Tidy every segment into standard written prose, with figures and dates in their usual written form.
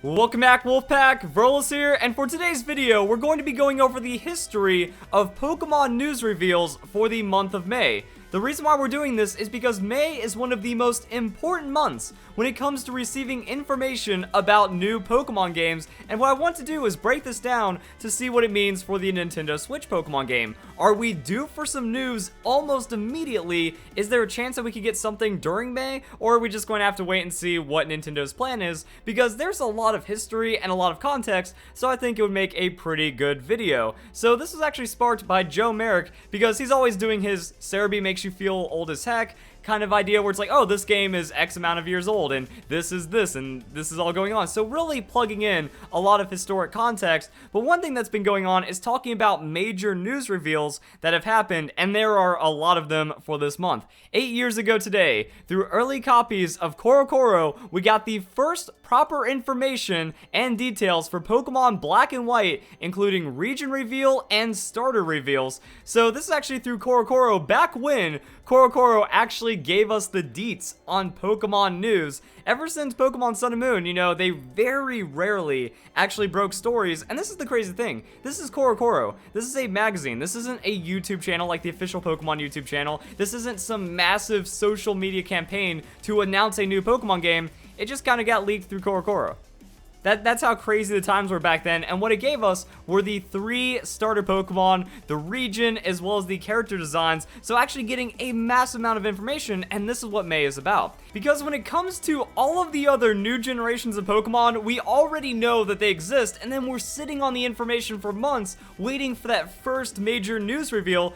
Welcome back, Wolfpack. Verlis here, and for today's video, we're going to be going over the history of Pokemon news reveals for the month of May. The reason why we're doing this is because May is one of the most important months when it comes to receiving information about new Pokemon games, and what I want to do is break this down to see what it means for the Nintendo Switch Pokemon game. Are we due for some news almost immediately? Is there a chance that we could get something during May, or are we just going to have to wait and see what Nintendo's plan is? Because there's a lot of history and a lot of context, so I think it would make a pretty good video. So this was actually sparked by Joe Merrick, because he's always doing his Cerebi makes you feel old as heck kind of idea where it's like, oh, this game is X amount of years old, and this is this, and this is all going on. So really plugging in a lot of historic context. But one thing that's been going on is talking about major news reveals that have happened, and there are a lot of them for this month. 8 years ago today, through early copies of Korokoro, we got the first proper information and details for Pokemon Black and White, including region reveal and starter reveals. So this is actually through Korokoro, back when Korokoro actually gave us the deets on Pokemon news. Ever since Pokemon Sun and Moon, you know, they very rarely actually broke stories, and this is the crazy thing. This is Korokoro. This is a magazine. This isn't a YouTube channel like the official Pokemon YouTube channel. This isn't some massive social media campaign to announce a new Pokemon game. It just kind of got leaked through Korokoro. That's how crazy the times were back then, and what it gave us were the 3 starter Pokemon, the region, as well as the character designs, so actually getting a massive amount of information, and this is what May is about. Because when it comes to all of the other new generations of Pokemon, we already know that they exist, and then we're sitting on the information for months, waiting for that first major news reveal.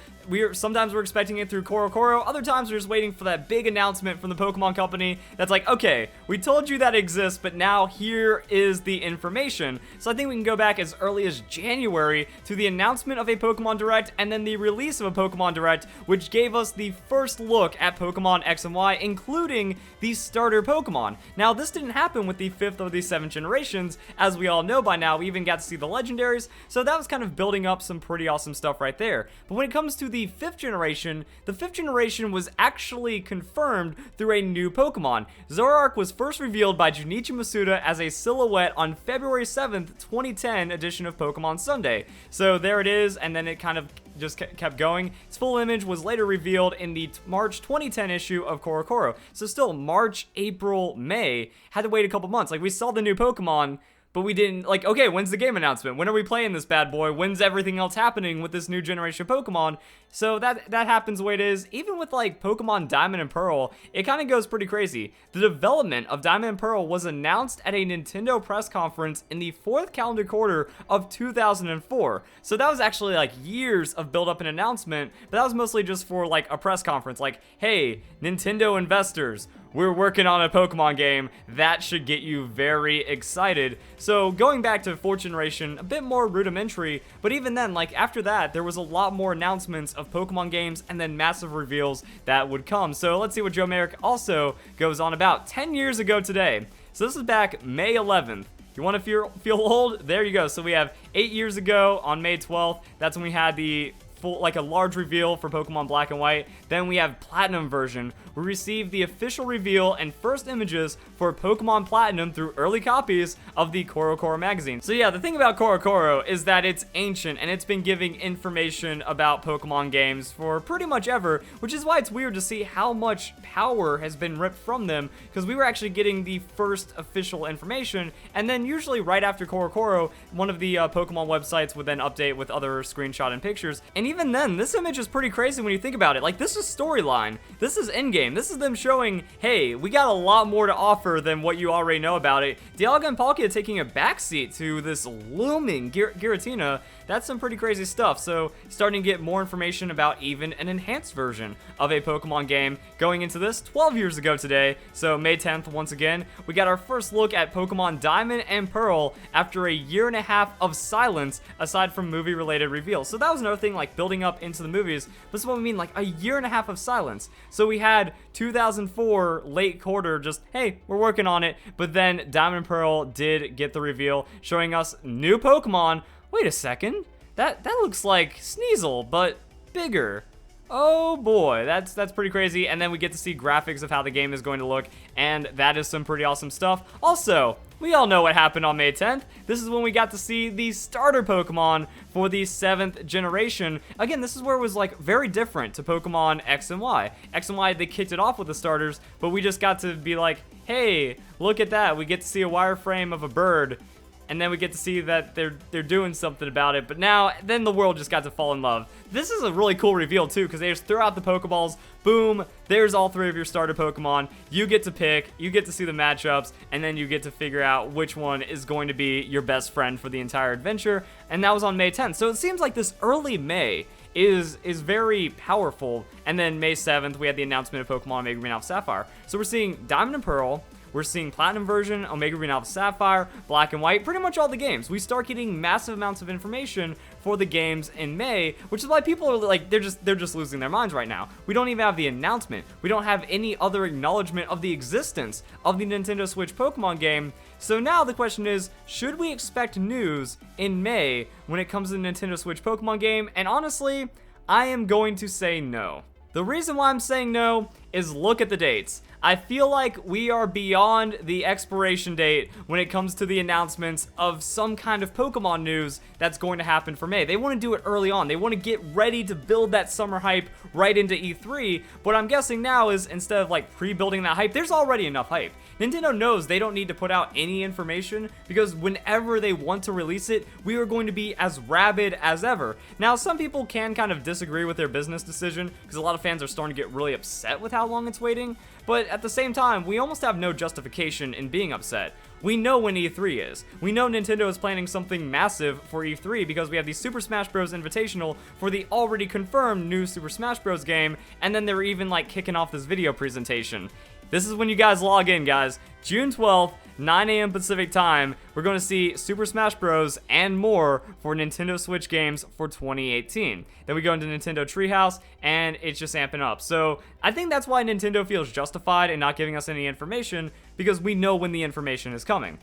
Sometimes we're expecting it through Korokoro, other times we're just waiting for that big announcement from the Pokemon Company that's like, okay, we told you that exists, but now here is the information. So I think we can go back as early as January to the announcement of a Pokemon Direct and then the release of a Pokemon Direct, which gave us the first look at Pokemon X and Y, including the starter Pokemon. Now, this didn't happen with the 5th or the 7th generations. As we all know by now, we even got to see the legendaries, so that was kind of building up some pretty awesome stuff right there. But when it comes to the 5th generation was actually confirmed through a new Pokemon. Zoroark was first revealed by Junichi Masuda as a silhouette on February 7th, 2010 edition of Pokemon Sunday. So there it is, and then it kind of just kept going. Its full image was later revealed in the March 2010 issue of Korokoro. So still March, April, May, had to wait a couple months. Like, we saw the new Pokemon, but we didn't, like, okay, when's the game announcement? When are we playing this bad boy? When's everything else happening with this new generation of Pokemon? So that happens the way it is. Even with, like, Pokemon Diamond and Pearl, it kind of goes pretty crazy. The development of Diamond and Pearl was announced at a Nintendo press conference in the 4th calendar quarter of 2004. So that was actually, like, years of build-up and announcement, but that was mostly just for, like, a press conference. Like, hey, Nintendo investors, we're working on a Pokemon game. That should get you very excited. So going back to 4th generation, a bit more rudimentary, but even then, like, after that, there was a lot more announcements of Pokemon games and then massive reveals that would come. So let's see what Joe Merrick also goes on about 10 years ago today. So this is back May 11th. You want to feel old? There you go. So we have 8 years ago on May 12th. That's when we had the full, like, a large reveal for Pokemon Black and White. Then we have Platinum version. We received the official reveal and first images for Pokemon Platinum through early copies of the Korokoro magazine. So yeah, the thing about Korokoro is that it's ancient and it's been giving information about Pokemon games for pretty much ever, which is why it's weird to see how much power has been ripped from them, because we were actually getting the first official information, and then usually right after Korokoro, one of the Pokemon websites would then update with other screenshot and pictures. And even then, this image is pretty crazy when you think about it. Like, this is storyline. This is in-game. This is them showing, hey, we got a lot more to offer than what you already know about it. Dialga and Palkia taking a backseat to this looming Giratina. That's some pretty crazy stuff. So, starting to get more information about even an enhanced version of a Pokemon game going into this 12 years ago today. So, May 10th, once again, we got our first look at Pokemon Diamond and Pearl after a year and a half of silence aside from movie-related reveals. So, that was another thing, like, building up into the movies. This is what we mean, like, a year and a half of silence. So, we had 2004 late quarter, just, hey, we're working on it. But then Diamond and Pearl did get the reveal, showing us new Pokemon. Wait a second, that looks like Sneasel, but bigger. Oh boy, that's pretty crazy. And then we get to see graphics of how the game is going to look, and that is some pretty awesome stuff. Also, we all know what happened on May 10th. This is when we got to see the starter Pokemon for the 7th generation. Again, this is where it was like very different to Pokemon X and Y. X and Y, they kicked it off with the starters, but we just got to be like, hey, look at that. We get to see a wireframe of a bird, and then we get to see that they're doing something about it. But now, then the world just got to fall in love. This is a really cool reveal too, because they just throw out the Pokeballs, boom, there's all 3 of your starter Pokemon. You get to pick, you get to see the matchups, and then you get to figure out which one is going to be your best friend for the entire adventure. And that was on May 10th. So it seems like this early May is very powerful. And then May 7th, we had the announcement of Pokemon Omega Ruby and Alpha Sapphire. So we're seeing Diamond and Pearl, we're seeing Platinum version, Omega Ruby and Alpha Sapphire, Black and White, pretty much all the games. We start getting massive amounts of information for the games in May, which is why people are like, they're just losing their minds right now. We don't even have the announcement. We don't have any other acknowledgement of the existence of the Nintendo Switch Pokemon game. So now the question is, should we expect news in May when it comes to the Nintendo Switch Pokemon game? And honestly, I am going to say no. The reason why I'm saying no is look at the dates. I feel like we are beyond the expiration date when it comes to the announcements of some kind of Pokemon news that's going to happen for May. They want to do it early on. They want to get ready to build that summer hype right into E3. What I'm guessing now is instead of like pre-building that hype, there's already enough hype. Nintendo knows they don't need to put out any information because whenever they want to release it, we are going to be as rabid as ever. Now, some people can kind of disagree with their business decision because a lot of fans are starting to get really upset with how long it's waiting. But at the same time, we almost have no justification in being upset. We know when E3 is. We know Nintendo is planning something massive for E3 because we have the Super Smash Bros. Invitational for the already confirmed new Super Smash Bros. Game, and then they're even like kicking off this video presentation. This is when you guys log in, guys. June 12th, 9 a.m. Pacific time, we're going to see Super Smash Bros. And more for Nintendo Switch games for 2018. Then we go into Nintendo Treehouse, and it's just amping up. So I think that's why Nintendo feels justified in not giving us any information, because we know when the information is coming.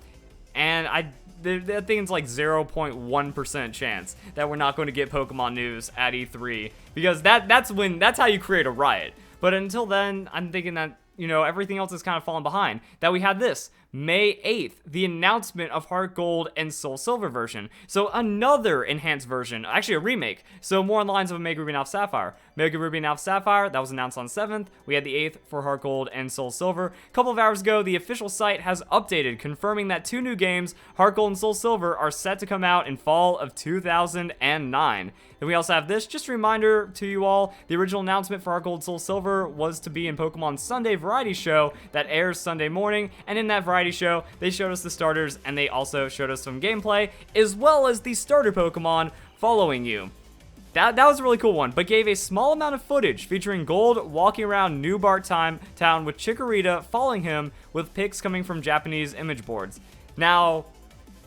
And I think it's like 0.1% chance that we're not going to get Pokemon news at E3, because that's how you create a riot. But until then, I'm thinking that, you know, everything else is kind of falling behind. That we had this, May 8th, the announcement of HeartGold and SoulSilver version. So another enhanced version, actually a remake. So more on the lines of Omega Ruby and Alpha Sapphire. Omega Ruby and Alpha Sapphire, that was announced on 7th. We had the 8th for HeartGold and SoulSilver. A couple of hours ago, the official site has updated, confirming that 2 new games, HeartGold and SoulSilver, are set to come out in fall of 2009. Then we also have this, just a reminder to you all, the original announcement for HeartGold SoulSilver was to be in Pokemon Sunday variety show that airs Sunday morning, and in that variety show, they showed us the starters, and they also showed us some gameplay, as well as the starter Pokemon following you. That was a really cool one, but gave a small amount of footage featuring Gold walking around New Bart Town with Chikorita following him, with pics coming from Japanese image boards. Now,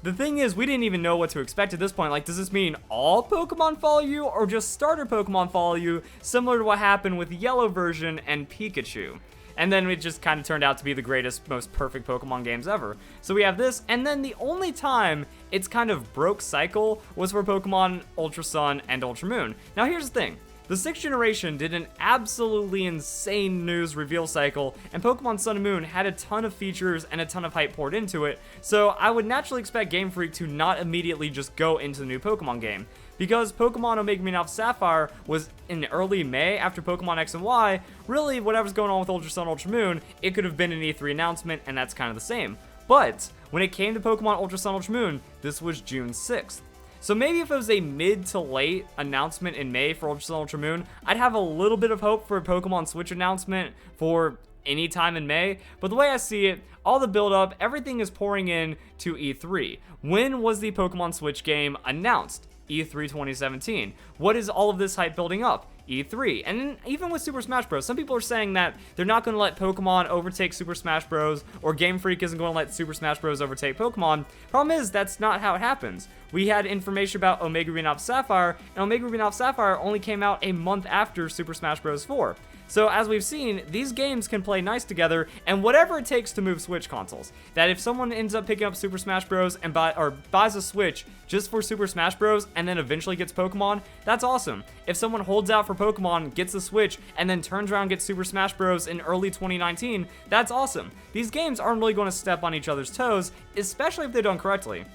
the thing is, we didn't even know what to expect at this point. Like, does this mean all Pokemon follow you, or just starter Pokemon follow you, similar to what happened with Yellow version and Pikachu? And then it just kind of turned out to be the greatest, most perfect Pokemon games ever. So we have this, and then the only time it's kind of broke cycle was for Pokemon Ultra Sun and Ultra Moon. Now here's the thing. The 6th generation did an absolutely insane news reveal cycle, and Pokemon Sun and Moon had a ton of features and a ton of hype poured into it, so I would naturally expect Game Freak to not immediately just go into the new Pokemon game. Because Pokemon Omega Ruby and Alpha Sapphire was in early May after Pokemon X and Y, really whatever's going on with Ultra Sun and Ultra Moon, it could have been an E3 announcement, and that's kind of the same. But when it came to Pokemon Ultra Sun and Ultra Moon, this was June 6th. So maybe if it was a mid to late announcement in May for Ultra Sun and Ultra Moon, I'd have a little bit of hope for a Pokemon Switch announcement for any time in May. But the way I see it, all the build up, everything is pouring in to E3. When was the Pokemon Switch game announced? E3 2017. What is all of this hype building up? E3. And then even with Super Smash Bros, some people are saying that they're not going to let Pokemon overtake Super Smash Bros, or Game Freak isn't going to let Super Smash Bros overtake Pokemon. Problem is, that's not how it happens. We had information about Omega Ruby and Alpha Sapphire, and Omega Ruby and Alpha Sapphire only came out a month after Super Smash Bros 4. So as we've seen, these games can play nice together, and whatever it takes to move Switch consoles. That if someone ends up picking up Super Smash Bros. And buys a Switch just for Super Smash Bros. And then eventually gets Pokemon, that's awesome. If someone holds out for Pokemon, gets the Switch, and then turns around and gets Super Smash Bros. In early 2019, that's awesome. These games aren't really going to step on each other's toes, especially if they're done correctly.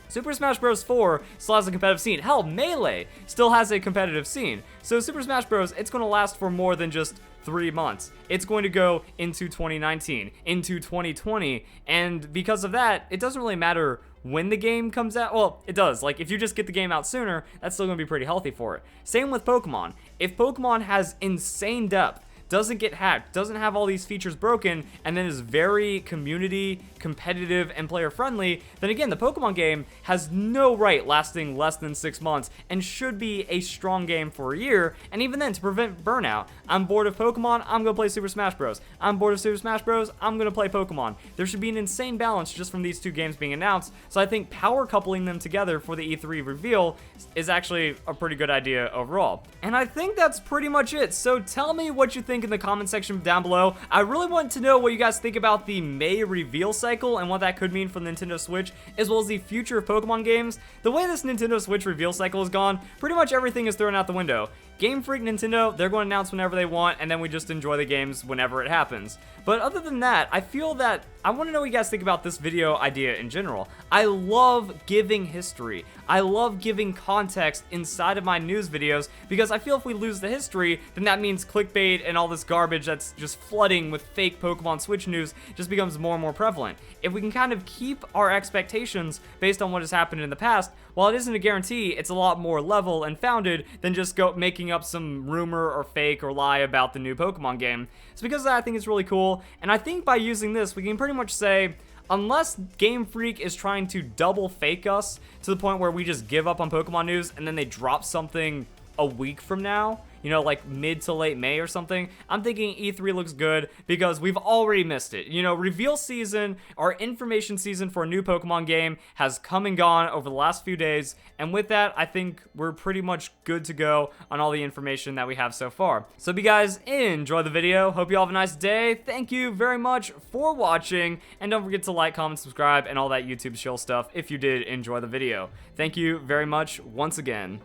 Super Smash Bros. 4 still has a competitive scene. Hell, Melee still has a competitive scene. So Super Smash Bros., it's going to last for more than just 3 months. It's going to go into 2019, into 2020, and because of that, it doesn't really matter when the game comes out. Well, it does. Like, if you just get the game out sooner, that's still going to be pretty healthy for it. Same with Pokemon. If Pokemon has insane depth, doesn't get hacked, doesn't have all these features broken, and then is very community, competitive, and player-friendly, then again, the Pokemon game has no right lasting less than 6 months, and should be a strong game for a year, and even then, to prevent burnout. I'm bored of Pokemon, I'm gonna play Super Smash Bros. I'm bored of Super Smash Bros, I'm gonna play Pokemon. There should be an insane balance just from these two games being announced, so I think power coupling them together for the E3 reveal is actually a pretty good idea overall. And I think that's pretty much it, so tell me what you think in the comment section down below. I really want to know what you guys think about the May reveal cycle and what that could mean for the Nintendo Switch, as well as the future of Pokemon games. The way this Nintendo Switch reveal cycle has gone, pretty much everything is thrown out the window. Game Freak Nintendo, they're going to announce whenever they want, and then we just enjoy the games whenever it happens. But other than that, I feel that I want to know what you guys think about this video idea in general. I love giving history. I love giving context inside of my news videos, because I feel if we lose the history, then that means clickbait and all this garbage that's just flooding with fake Pokemon Switch news just becomes more and more prevalent. If we can kind of keep our expectations based on what has happened in the past, while it isn't a guarantee, it's a lot more level and founded than just making up some rumor or fake or lie about the new Pokemon game. So because of that, I think it's really cool, and I think by using this, we can pretty much say, unless Game Freak is trying to double fake us to the point where we just give up on Pokemon news and then they drop something a week from now, you know, like mid to late May or something, I'm thinking E3 looks good because we've already missed it. You know, reveal season, our information season for a new Pokemon game has come and gone over the last few days, and with that, I think we're pretty much good to go on all the information that we have so far. So if you guys enjoy the video, hope you all have a nice day. Thank you very much for watching, and don't forget to like, comment, subscribe, and all that YouTube shill stuff if you did enjoy the video. Thank you very much once again.